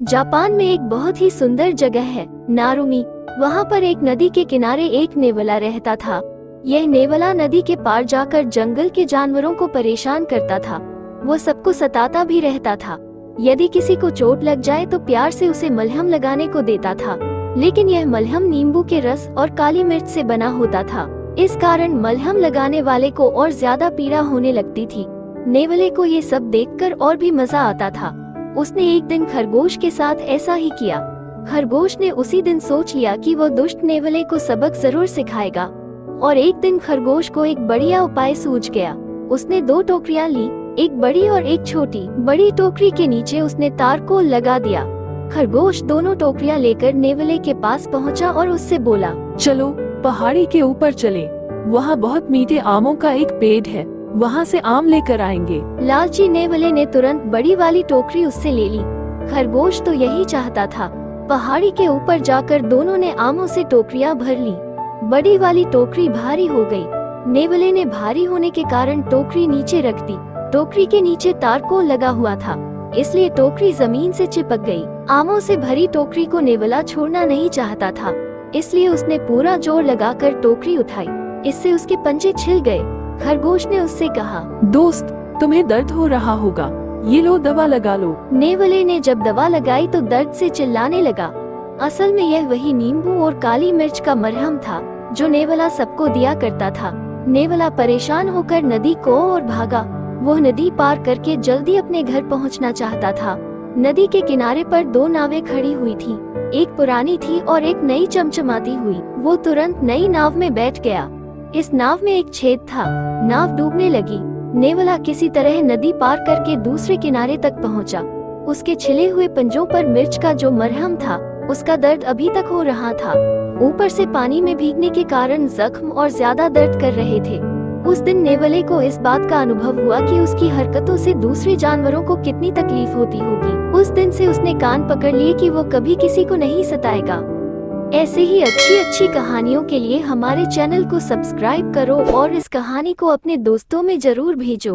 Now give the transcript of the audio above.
Japan में एक बहुत ही सुंदर जगह है नारुमी। वहाँ पर एक नदी के किनारे एक नेवला रहता था। यह नेवला नदी के पार जाकर जंगल के जानवरों को परेशान करता था। वो सबको सताता भी रहता था। यदि किसी को चोट लग जाए तो प्यार से उसे मलहम लगाने को देता था, लेकिन यह मलहम नींबू के रस और काली मिर्च से बना होता था। इस कारण मलहम लगाने वाले को और ज्यादा पीड़ा होने लगती थी। नेवले को ये सब देखकर और भी मजा आता था। उसने एक दिन खरगोश के साथ ऐसा ही किया। खरगोश ने उसी दिन सोच लिया कि वो दुष्ट नेवले को सबक जरूर सिखाएगा। और एक दिन खरगोश को एक बढ़िया उपाय सूझ गया। उसने दो टोकरियां ली, एक बड़ी और एक छोटी। बड़ी टोकरी के नीचे उसने तारकोल लगा दिया। खरगोश दोनों टोकरियां लेकर नेवले के पास पहुंचा और उससे बोला, चलो पहाड़ी के ऊपर चले, वहाँ बहुत मीठे आमों का एक पेड़ है, वहाँ से आम लेकर आएंगे। लालची नेवले ने तुरंत बड़ी वाली टोकरी उससे ले ली। खरगोश तो यही चाहता था। पहाड़ी के ऊपर जाकर दोनों ने आमों से टोकरियां भर ली। बड़ी वाली टोकरी भारी हो गई। नेवले ने भारी होने के कारण टोकरी नीचे रख दी। टोकरी के नीचे तारकोल लगा हुआ था, इसलिए टोकरी जमीन से चिपक गई। आमों से भरी टोकरी को नेवला छोड़ना नहीं चाहता था, इसलिए उसने पूरा जोर लगाकर टोकरी उठाई। इससे उसके पंजे छिल गए। खरगोश ने उससे कहा, दोस्त, तुम्हें दर्द हो रहा होगा, ये लो दवा लगा लो। नेवले ने जब दवा लगाई तो दर्द से चिल्लाने लगा। असल में यह वही नींबू और काली मिर्च का मरहम था जो नेवला सबको दिया करता था। नेवला परेशान होकर नदी को और भागा। वह नदी पार करके जल्दी अपने घर पहुंचना चाहता था। नदी के किनारे पर दो नावें खड़ी हुई थी। एक पुरानी थी और एक नई चमचमाती हुई। वो तुरंत नई नाव में बैठ गया। इस नाव में एक छेद था। नाव डूबने लगी। नेवला किसी तरह नदी पार करके दूसरे किनारे तक पहुंचा। उसके छिले हुए पंजों पर मिर्च का जो मरहम था, उसका दर्द अभी तक हो रहा था। ऊपर से पानी में भीगने के कारण जख्म और ज्यादा दर्द कर रहे थे। उस दिन नेवले को इस बात का अनुभव हुआ कि उसकी हरकतों से दूसरे जानवरों को कितनी तकलीफ होती होगी। उस दिन से उसने कान पकड़ लिए कि वो कभी किसी को नहीं सताएगा। ऐसे ही अच्छी अच्छी कहानियों के लिए हमारे चैनल को सब्सक्राइब करो और इस कहानी को अपने दोस्तों में जरूर भेजो।